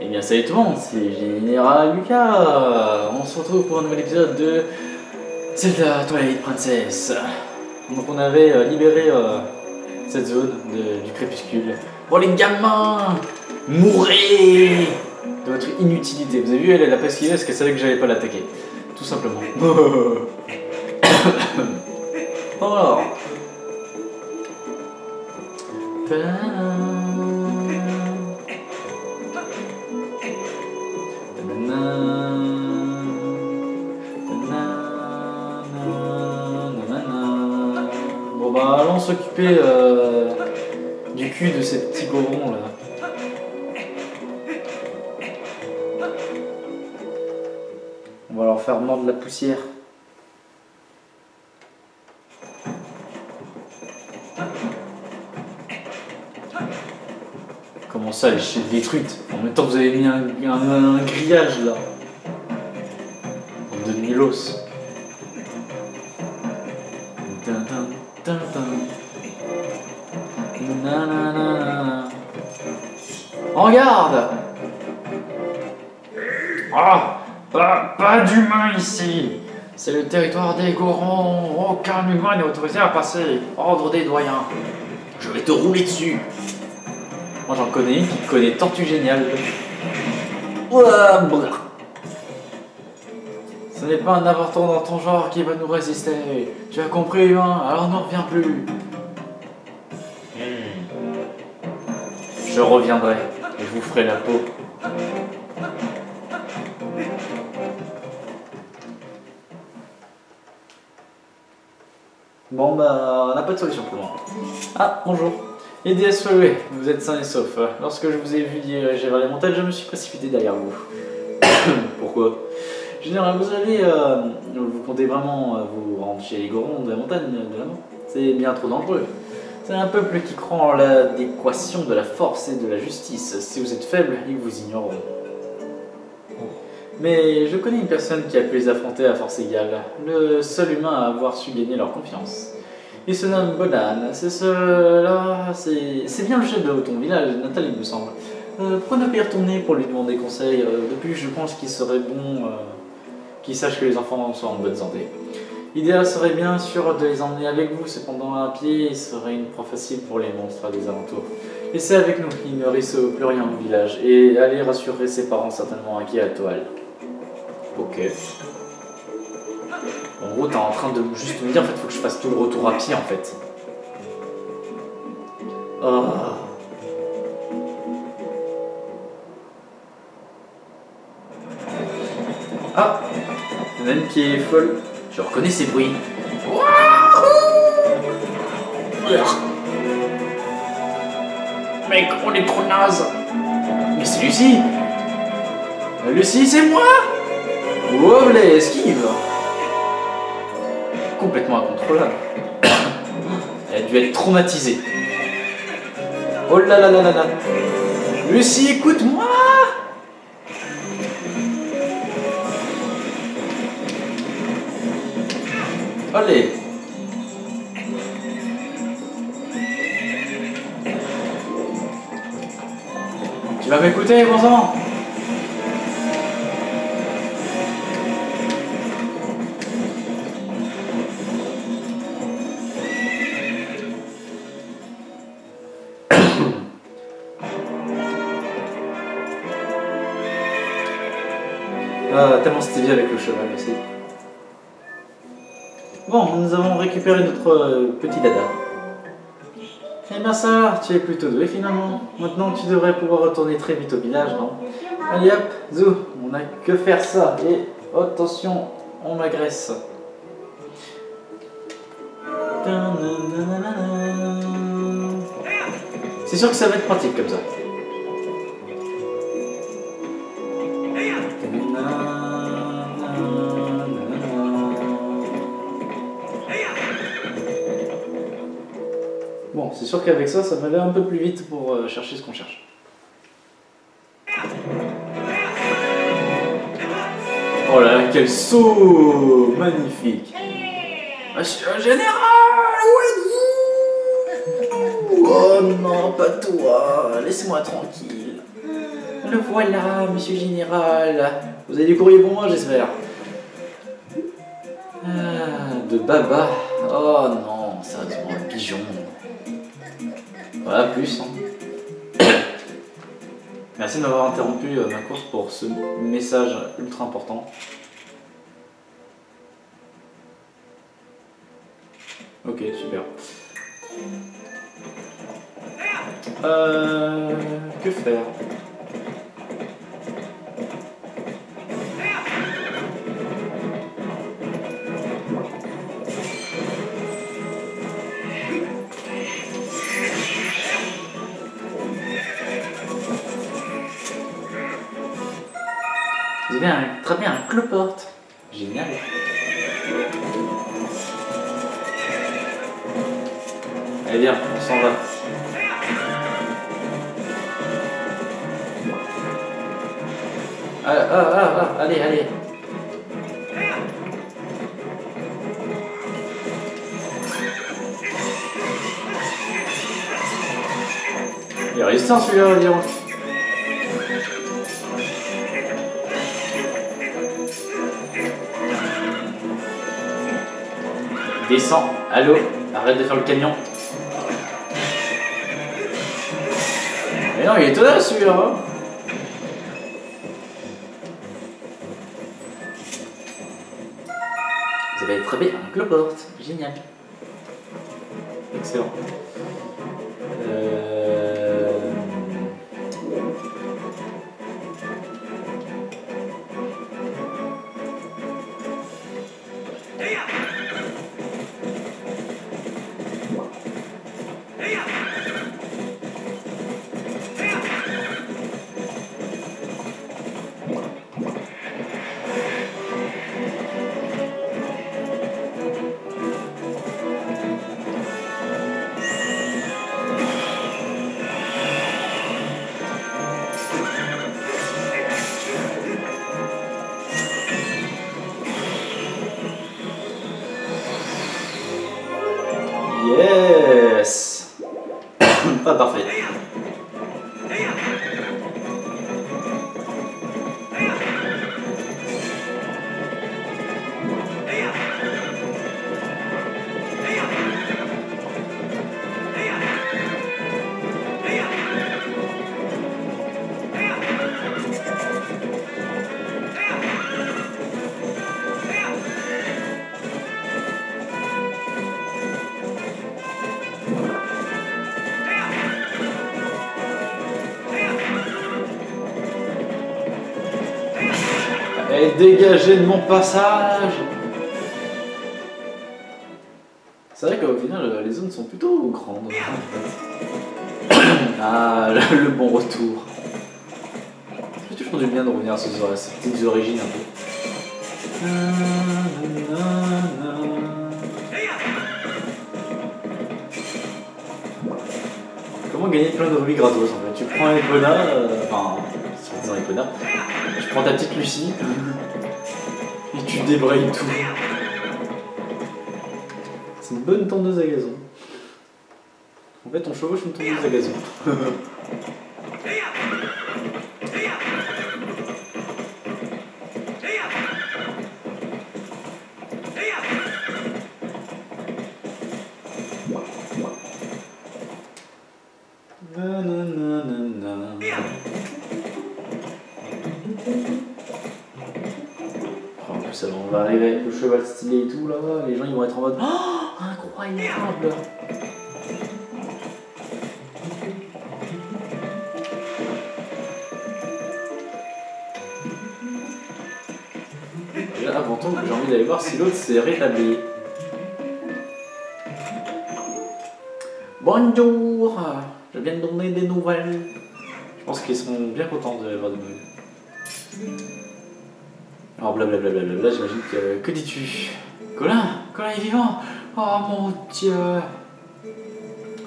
Eh bien salut tout le monde, c'est Général Lucas. On se retrouve pour un nouvel épisode de Zelda Twilight Princess. Donc on avait libéré cette zone du crépuscule. Bon les gamins, mourrez de votre inutilité. Vous avez vu, elle a pas esquivé parce qu'elle savait que j'allais pas l'attaquer. Tout simplement. Alors. Bon bah allons s'occuper du cul de ces petits gorons là. On va leur faire mordre la poussière. Comment ça, les chiens détruites? En même temps, vous avez mis un grillage là. De Milos. En garde! Ah! Pas d'humains ici! C'est le territoire des Gorons. Aucun humain n'est autorisé à passer. Ordre des doyens. Je vais te rouler dessus. Moi j'en connais une qui connaît Tortue Géniale. Ce n'est pas un avorton dans ton genre qui va nous résister. Tu as compris, humain? Alors ne reviens plus. Je reviendrai et je vous ferai la peau. Bon bah, on n'a pas de solution pour moi. Ah, bonjour. Et DSFW, vous êtes sains et saufs. Lorsque je vous ai vu diriger vers les montagnes, je me suis précipité derrière vous. Pourquoi? Général, vous comptez vraiment vous rendre chez les Gorons de la montagne de la mort? C'est bien trop dangereux. C'est un peuple qui croit en l'adéquation de la force et de la justice. Si vous êtes faible, ils vous ignoreront. Mais je connais une personne qui a pu les affronter à force égale. Le seul humain à avoir su gagner leur confiance. Il se nomme Bonan. C'est bien le chef de ton village, Natal, il me semble. Pourquoi ne pas y retourner pour lui demander conseil? Depuis, je pense qu'il serait bon qu'il sache que les enfants sont en bonne santé. L'idéal serait bien sûr de les emmener avec vous, cependant à pied, il serait une proie facile pour les monstres des alentours. Laissez avec nous, il ne risque plus rien au village, et allez rassurer ses parents certainement inquiets à Toile. Ok. En gros, t'es en train de juste me dire, en fait, faut que je fasse tout le retour à pied, en fait. Oh. Ah, il y en a une qui est folle. Je reconnais ces bruits. Mec, on est trop naze. Mais c'est Lucie. Lucie, c'est moi. Wow, les esquive. Complètement incontrôlable. Elle a dû être traumatisée. Oh là là là là là. Lucie, écoute-moi. Allez. Tu vas m'écouter, bon sang? Ah, tellement c'était bien avec le cheval aussi. Bon, nous avons récupéré notre petit dada. Eh bien ça, tu es plutôt doué finalement. Maintenant tu devrais pouvoir retourner très vite au village, non? Allez hop, zou, on n'a que faire ça. Et attention, on m'agresse. C'est sûr que ça va être pratique comme ça. Bon, c'est sûr qu'avec ça, ça va aller un peu plus vite pour chercher ce qu'on cherche. Oh là là, quel saut magnifique! Monsieur le général, où êtes-vous? Oh non, pas toi, laissez-moi tranquille. le voilà, monsieur Général. Vous avez du courrier pour moi, j'espère. De Baba. Oh non, sérieusement, un pigeon. Voilà, plus. Hein. Merci de m'avoir interrompu ma course pour ce message ultra important. Ok, super. Que faire? Vous avez très bien un cloporte. Génial. Allez bien, on s'en va. Allez, allez. Il est résistant celui-là, dis donc. Descends, allô, arrête de faire le camion. Mais non, il est tenace celui-là. Hein. Vous avez très bien un cloporte, génial. Excellent. Yes. Pas parfait. Et dégagez de mon passage. C'est vrai qu'au final, les zones sont plutôt grandes. Ah, le bon retour. Ça fait toujours du bien de revenir à ces petites origines un peu. Comment gagner plein de rubis gratos en fait? Tu prends Epona, enfin, disant Epona, tu prends ta petite Lucie et tu débrayes tout. C'est une bonne tondeuse à gazon. En fait, on chevauche une tondeuse à gazon. En plus, on va arriver avec le cheval stylé et tout là, les gens ils vont être en mode oh, incroyable! Déjà, avant tout, j'ai envie d'aller voir si l'autre s'est rétabli. Bonjour! Je viens de donner des nouvelles. Je pense qu'ils seront bien contents d'avoir des nouvelles. Alors blablabla, j'imagine que dis-tu? Colin est vivant! Oh mon dieu!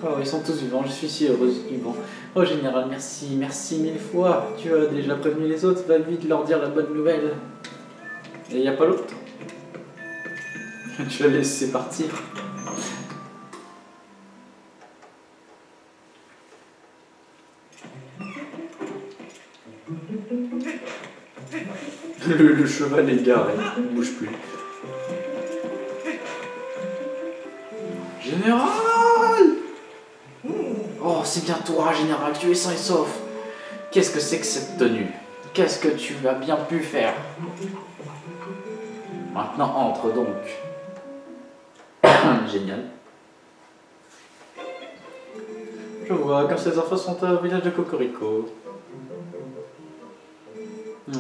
Oh, ils sont tous vivants, je suis si heureuse vivant. Oh général, merci mille fois. Tu as déjà prévenu les autres, va vite leur dire la bonne nouvelle. Et y a pas l'autre? Tu l'as laissé partir. Le cheval est garé, il ne bouge plus. Général! Oh, c'est bien toi, Général, tu es sain et sauf. Qu'est-ce que c'est que cette tenue? Qu'est-ce que tu as bien pu faire? Maintenant, entre donc. Génial. Je vois, comme ces enfants sont au village de Cocorico.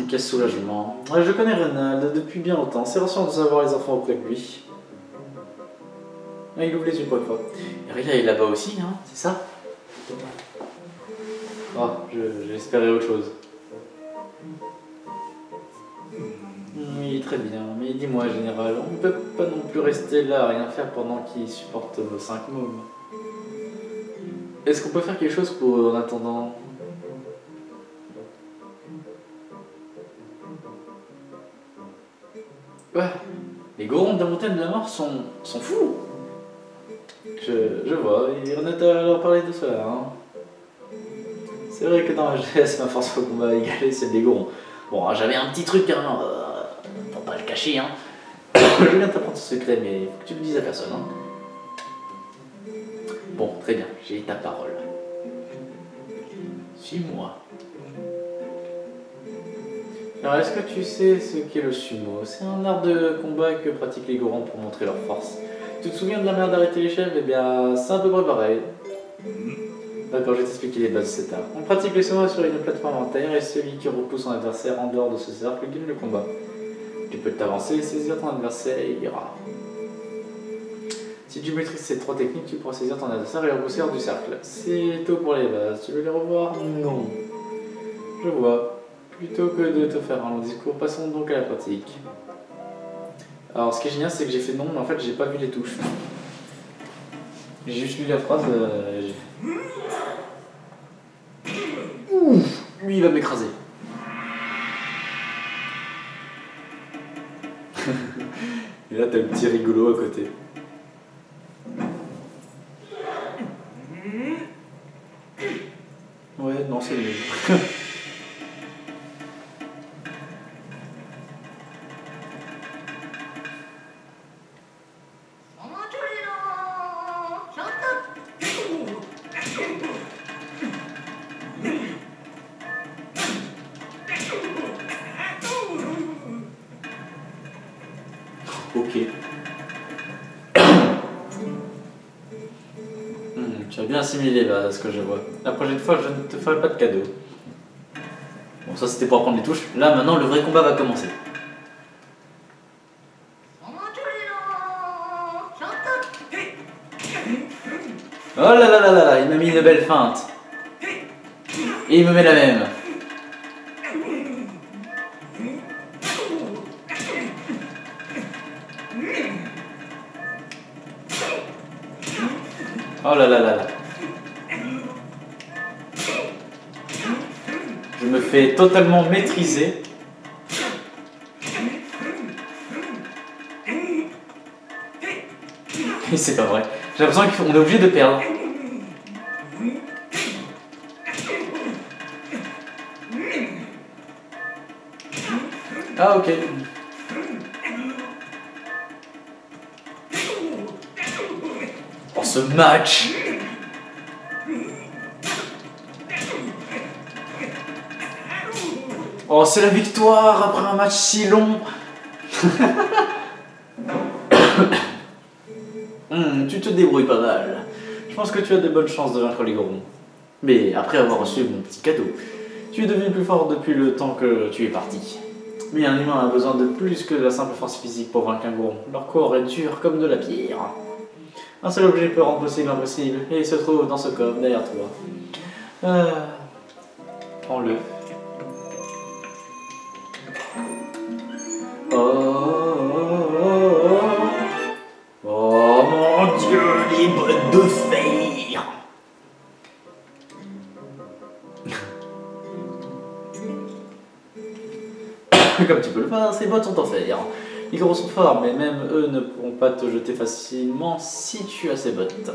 Quel soulagement. Je connais Reynald depuis bien longtemps. C'est rassurant de savoir les enfants auprès de lui. Il ouvre les yeux pour une fois. Et Ria est là-bas aussi, hein, c'est ça? Oh, j'espérais autre chose. Oui, très bien. Mais dis-moi, Général, on ne peut pas non plus rester là à rien faire pendant qu'il supporte nos 5 mômes. Est-ce qu'on peut faire quelque chose pour en attendant? Ouais, les gorons de la montagne de la mort sont fous. Je vois, il en est à leur parler de cela. Hein. C'est vrai que dans la jeunesse, ma force au combat égalée, c'est des gorons. Bon, j'avais un petit truc, hein, pour pas le cacher. Hein. Je viens de t'apprendre ce secret, mais faut que tu le dises à personne. Hein. Bon, très bien, j'ai ta parole. Suis-moi. Alors, est-ce que tu sais ce qu'est le sumo? C'est un art de combat que pratiquent les gorons pour montrer leur force. Tu te souviens de la manière d'arrêter les chèvres? Eh bien, c'est à peu près pareil. D'accord, je vais t'expliquer les bases de cet art. On pratique le sumo sur une plateforme en terre et celui qui repousse son adversaire en dehors de ce cercle gagne le combat. Tu peux t'avancer et saisir ton adversaire et il ira. Si tu maîtrises ces 3 techniques, tu pourras saisir ton adversaire et le repousser hors du cercle. C'est tout pour les bases. Tu veux les revoir? Non. Je vois. Plutôt que de te faire un long discours, passons donc à la pratique. Alors, ce qui est génial, c'est que j'ai fait non, mais en fait, j'ai pas vu les touches. J'ai juste lu la phrase. Ouh, lui, il va m'écraser. Et là, t'as le petit rigolo à côté. Ouais, non, c'est nul. Ok. Tu as bien assimilé là, ce que je vois. La prochaine fois, je ne te ferai pas de cadeau. Bon, ça c'était pour apprendre les touches. Là, maintenant, le vrai combat va commencer. Oh là là là là là, il m'a mis une belle feinte. Et il me met la même. Oh là là là là. Je me fais totalement maîtriser. Et c'est pas vrai. J'ai l'impression qu'on est obligé de perdre. Ah ok. Oh ce match. Oh c'est la victoire après un match si long. Tu te débrouilles pas mal. Je pense que tu as de bonnes chances de vaincre les gorons. Mais après avoir reçu mon petit cadeau, tu es devenu plus fort depuis le temps que tu es parti. Mais un humain a besoin de plus que de la simple force physique pour vaincre un goron. Leur corps est dur comme de la pierre. Un seul objet peut rendre possible l'impossible, et il se trouve dans ce coffre derrière toi. Prends-le. Oh mon Dieu, les bottes de fer. Comme tu peux le voir, ces bottes sont en fer. Les gros sont forts, mais même eux ne pourront pas te jeter facilement si tu as ces bottes.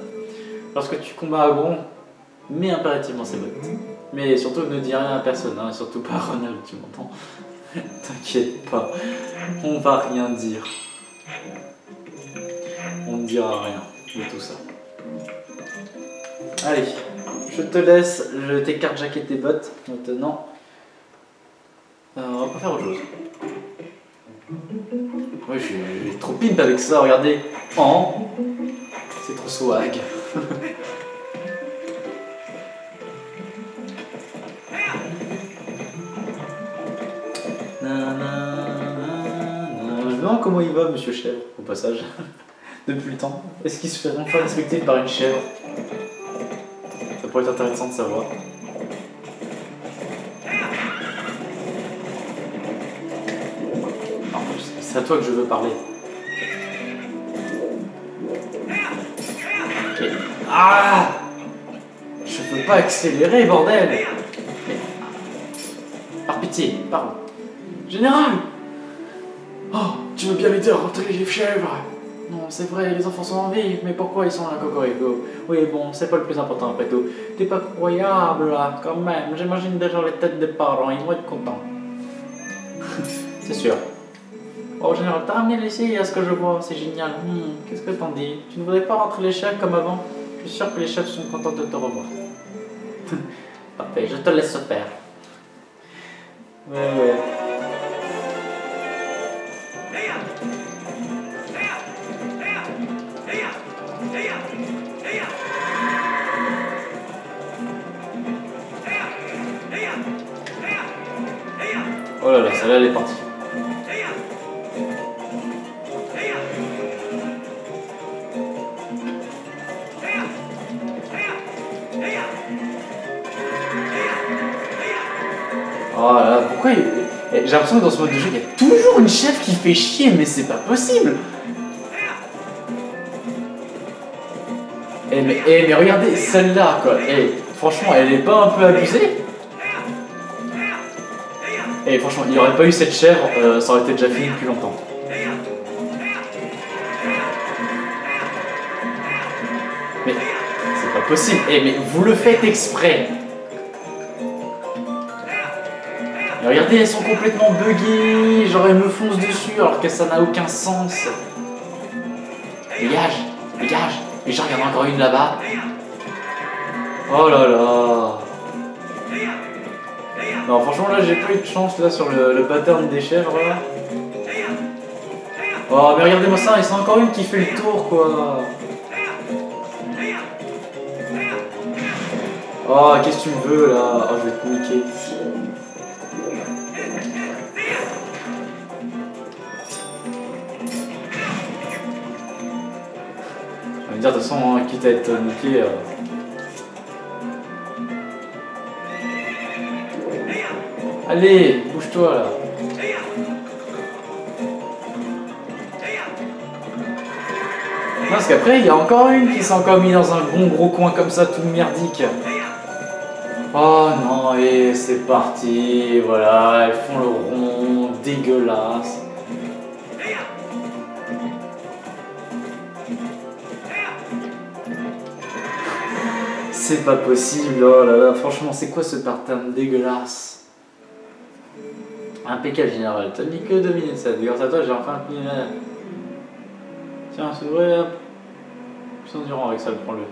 Lorsque tu combats un gros, mets impérativement ces bottes. Mais surtout ne dis rien à personne, hein, surtout pas à Ronald, tu m'entends? T'inquiète pas, on va rien dire. On ne dira rien de tout ça. Allez, je te laisse, je t'écarte jacket tes bottes maintenant. On va pas faire autre chose. Oui, je suis trop pimp avec ça, regardez. Oh, c'est trop swag. Je me demande comment il va, monsieur chèvre, au passage, depuis le temps. Est-ce qu'il se fait enfin respecter par une chèvre? Ça pourrait être intéressant de savoir. Non, c'est à toi que je veux parler. Ok. Ah! Je peux pas accélérer, bordel! Mais... Par pitié, pardon. Général! Oh, tu veux bien m'aider à rentrer les chèvres? Non, c'est vrai, les enfants sont en vie, mais pourquoi ils sont là, Cocorico? Oui, bon, c'est pas le plus important après tout. T'es pas croyable, là, quand même. J'imagine déjà les têtes des parents, ils vont être contents. C'est sûr. Oh, général, t'as ramené les filles à ce que je vois, c'est génial. Qu'est-ce que t'en dis? Tu ne voudrais pas rentrer les chefs comme avant? Je suis sûr que les chefs sont contents de te revoir. Parfait, je te laisse faire. Ouais. Oh là là, celle-là elle est partie. Oh là là, pourquoi j'ai l'impression que dans ce mode de jeu, il y a toujours une chef qui fait chier, mais c'est pas possible. Mais regardez celle-là, quoi. Franchement, elle est pas un peu abusée? Franchement, il n'y aurait pas eu cette chèvre, ça aurait été déjà fini depuis longtemps. Mais c'est pas possible. Mais vous le faites exprès. Mais regardez, elles sont complètement buggées. Genre, elles me foncent dessus alors que ça n'a aucun sens. Dégage, dégage. Et j'en regarde encore une là-bas. Oh là là. Non, franchement, là, j'ai pas eu de chance là sur le pattern des chèvres. Là. Oh, mais regardez-moi ça, et c'est encore une qui fait le tour, quoi. Oh, qu'est-ce que tu me veux, là? Oh, je vais te niquer. On va me dire, de toute façon, hein, quitte à être niqué... Allez, bouge-toi là. Non, parce qu'après, il y a encore une qui s'est encore mis dans un bon gros coin comme ça, tout merdique. Oh non, et c'est parti. Voilà, elles font le rond, dégueulasse. C'est pas possible, oh là là, franchement, c'est quoi ce pattern dégueulasse? Impeccable général, t'as mis que 2 minutes 7, grâce à toi j'ai enfin fini là. Tiens, c'est vrai, hop. Plus endurant avec ça, prends-le.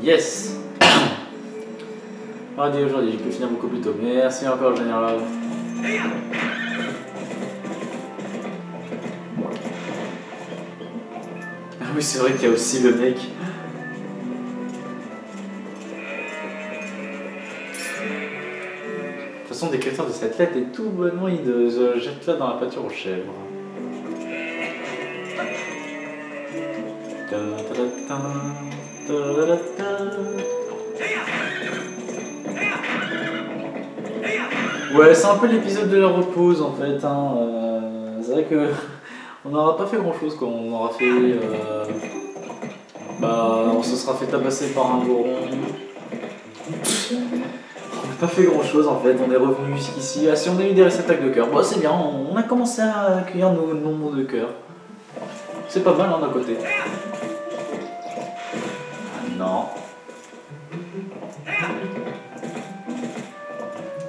Yes. Regardez, aujourd'hui, j'ai pu finir beaucoup plus tôt. Merci encore général. Ah oui, c'est vrai qu'il y a aussi le mec. De toute façon, des créateurs de cette lettre et tout bonnement, ils se jettent là dans la pâture aux chèvres. Ouais, c'est un peu l'épisode de la repose en fait. Hein. C'est vrai que on n'aura pas fait grand chose quoi. On aura fait. On se sera fait tabasser par un goron. On n'a pas fait grand chose en fait. On est revenu jusqu'ici. Ah, si on a eu des réceptacles de cœur, bon, c'est bien. On a commencé à accueillir nos nombres de cœur. C'est pas mal hein, d'un côté. Ah, non.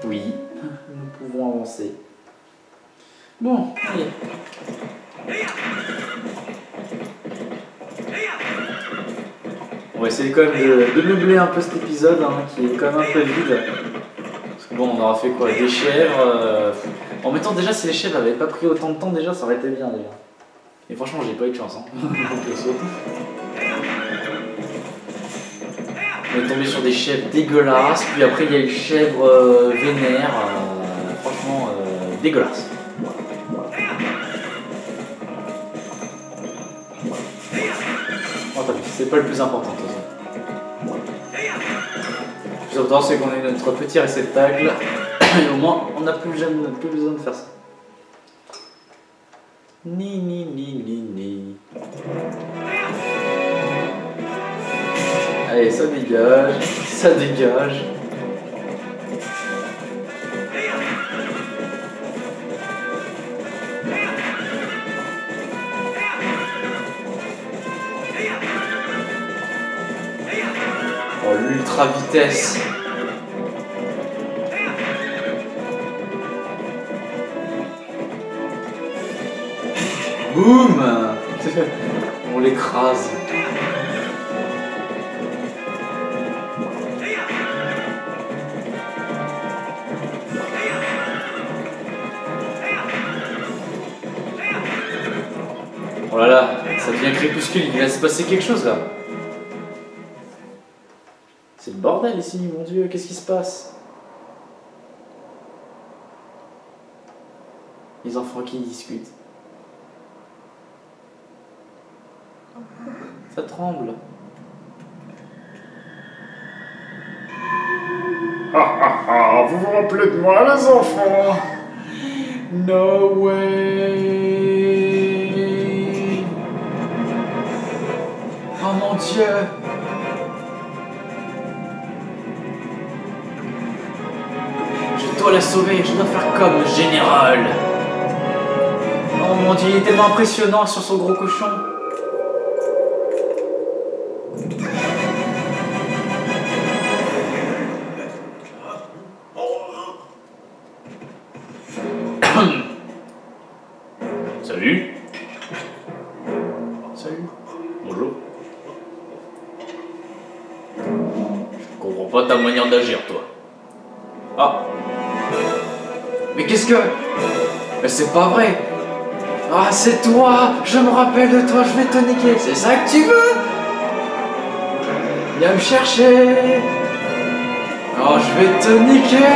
Oui, nous pouvons avancer. Bon, allez. On va essayer quand même de meubler un peu cet épisode, hein, qui est quand même un peu vide. Parce que bon, on aura fait quoi? Des chèvres. En mettant déjà, si les chèvres n'avaient pas pris autant de temps déjà, ça aurait été bien déjà. Et franchement, j'ai pas eu de chance. Hein. On est tombé sur des chèvres dégueulasses, puis après il y a eu chèvres vénères. Franchement, dégueulasses. Oh, t'as vu, c'est pas le plus important de toute façon. Le plus important, c'est qu'on ait notre petit réceptacle. Et au moins, on n'a plus besoin de faire ça. Ni. Allez, ça dégage, ça dégage. Oh, l'ultra vitesse. Boum. On l'écrase. Oh là là, ça devient crépuscule, il va se passer quelque chose là. C'est le bordel ici, mon Dieu, qu'est-ce qui se passe? Les enfants qui discutent. Ça tremble. Vous vous rappelez de moi, les enfants? No way. Oh mon Dieu. Je dois la sauver, je dois faire comme le général. Oh mon Dieu, il est tellement impressionnant sur son gros cochon. Salut. Salut. Bonjour. Je comprends pas ta manière d'agir, toi. Ah. Mais qu'est-ce que... Mais c'est pas vrai. Ah, c'est toi. Je me rappelle de toi, je vais te niquer. C'est ça que tu veux? Viens me chercher. Oh, je vais te niquer.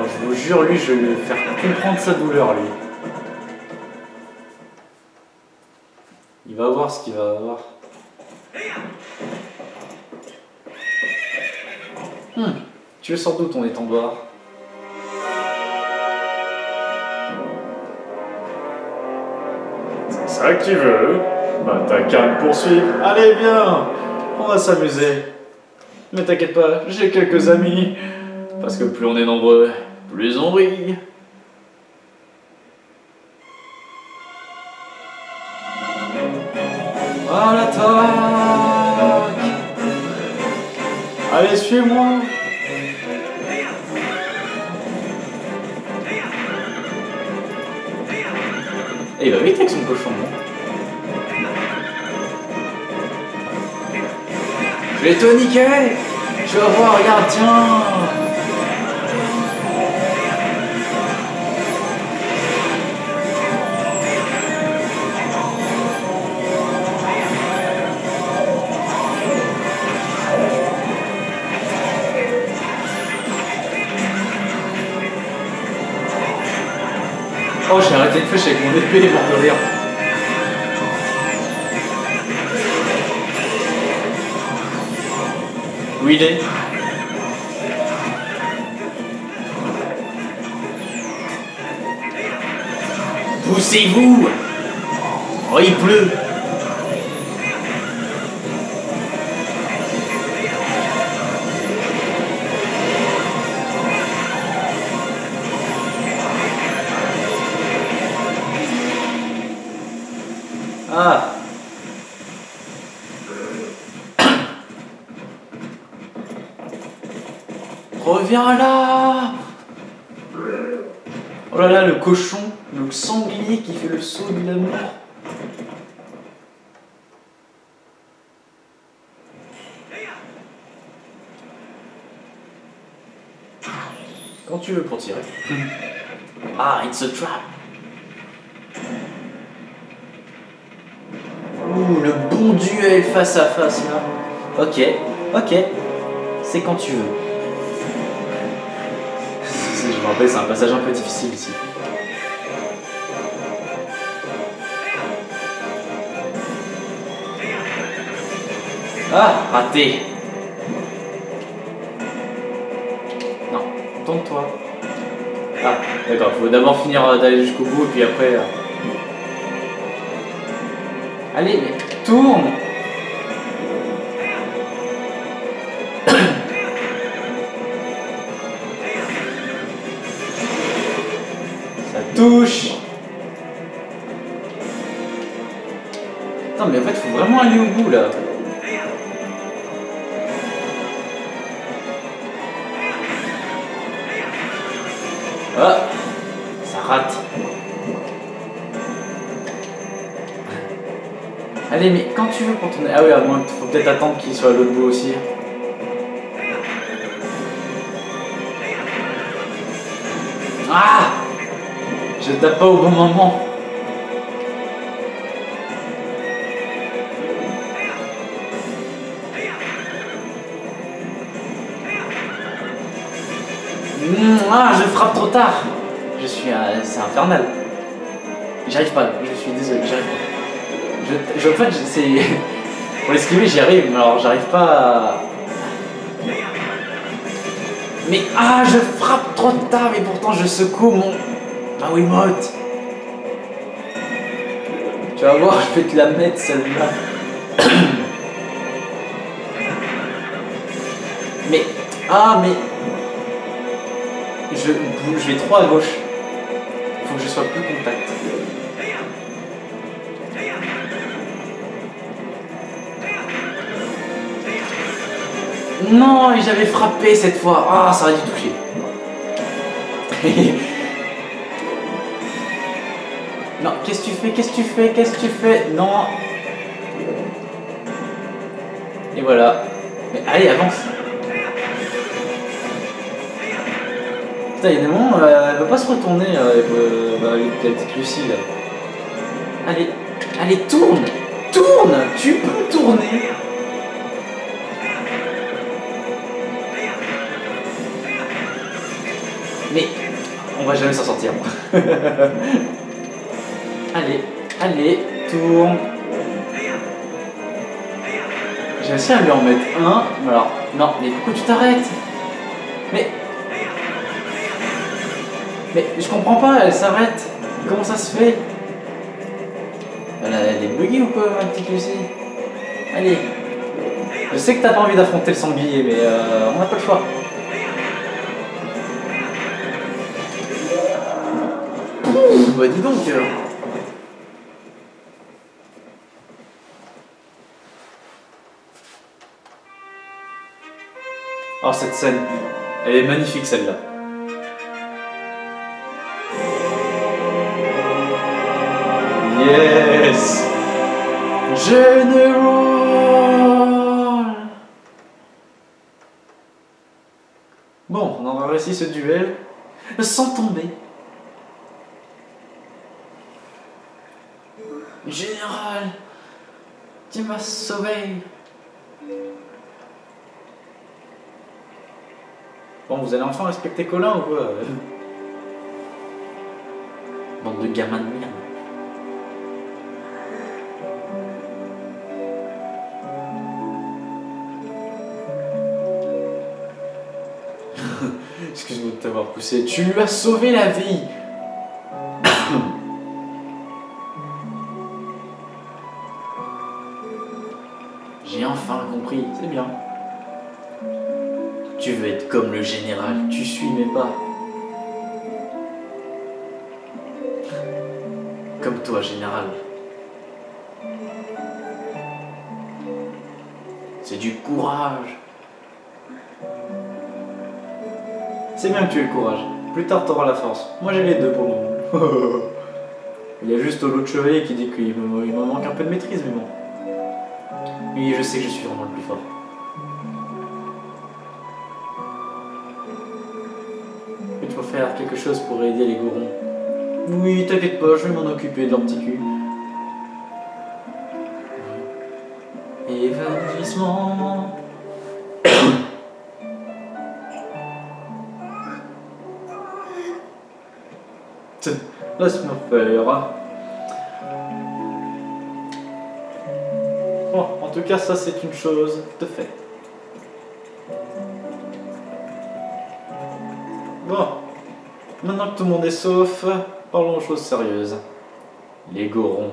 Oh, je vous jure, lui, je vais lui faire comprendre sa douleur, lui. Il va voir ce qu'il va avoir. Tu veux sans doute ton étendard. C'est ça que tu veux? Bah t'as qu'à me poursuivre. Allez, viens. On va s'amuser. Mais t'inquiète pas, j'ai quelques amis. Parce que plus on est nombreux, plus on rit. À l'attaque. Allez, suis-moi. Et il va vite avec son cochon. Je vais te niquer. Tu vas voir, regarde, tiens. Oh, j'ai arrêté de flèche avec mon épée, mort de rire. Où il est? Poussez-vous! Oh, il pleut! Ah. Reviens là. Oh là là, le cochon, le sanglier qui fait le saut de l'amour. Quand tu veux pour tirer. Ah, it's a trap. Ouh, le bon duel face à face là. Ok, ok. C'est quand tu veux. Je me rappelle, c'est un passage un peu difficile ici. Ah, raté. Non, tourne-toi. Ah, d'accord, faut d'abord finir d'aller jusqu'au bout et puis après... Allez, mais tourne. Ça touche. Attends, mais en fait, faut vraiment aller au bout, là. Ah, ça rate. Allez, mais quand tu veux pour tourner... Ah oui, à moins, faut peut-être attendre qu'il soit à l'autre bout aussi. Ah! Je tape pas au bon moment. Ah, je frappe trop tard. Je suis... c'est infernal. J'arrive pas, je suis désolé, j'arrive pas. En fait, c'est... Pour l'esquiver, j'y arrive, mais alors j'arrive pas à... Mais ah, je frappe trop tard, mais pourtant je secoue ma Wiimote. Tu vas voir, je vais te la mettre celle-là. Mais... Ah, mais... Je vais trop à gauche. Faut que je sois plus contact. Non, et j'avais frappé cette fois. Ah, ça aurait dû toucher. Non, qu'est-ce que tu fais? Qu'est-ce que tu fais? Qu'est-ce que tu fais? Non. Et voilà. Mais allez, avance. Putain, il y a des moments, elle va pas se retourner avec la petite Lucie là. Allez, allez, tourne! Tourne! Tu peux tourner! Mais on va jamais s'en sortir. Allez, allez, tourne. J'ai réussi à lui en mettre un. Alors, non, mais pourquoi tu t'arrêtes? Mais je comprends pas, elle s'arrête. Comment ça se fait? Elle est buggée ou quoi, ma petite Lucie? Allez. Je sais que t'as pas envie d'affronter le sanglier, mais on n'a pas le choix. Bah dis donc. Alors cette scène, elle est magnifique celle-là. Yes! General! Bon, on aura réussi ce duel sans tomber. Général, tu m'as sauvé. Bon, vous allez enfin respecter Colin ou quoi? Bande de gamins de merde. Excuse-moi de t'avoir poussé. Tu lui as sauvé la vie. J'ai enfin compris, c'est bien. Tu veux être comme le général, tu suis mes pas. Comme toi, général. C'est du courage. C'est bien que tu aies le courage. Plus tard, t'auras la force. Moi, j'ai les deux pour le moment. Il y a juste l'autre chevalier qui dit qu'il me manque un peu de maîtrise, mais bon. Oui, je sais que je suis vraiment le plus fort. Il faut faire quelque chose pour aider les Gorons. Oui, t'inquiète pas, je vais m'en occuper de leur petit cul. Évanouissement. Laisse-moi faire. Bon, en tout cas, ça c'est une chose de fait. Bon, maintenant que tout le monde est sauf, parlons aux choses sérieuses. Les Gorons,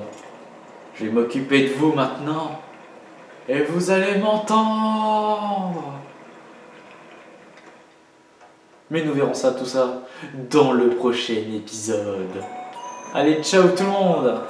je vais m'occuper de vous maintenant. Et vous allez m'entendre. Mais nous verrons ça, tout ça, dans le prochain épisode. Allez, ciao tout le monde!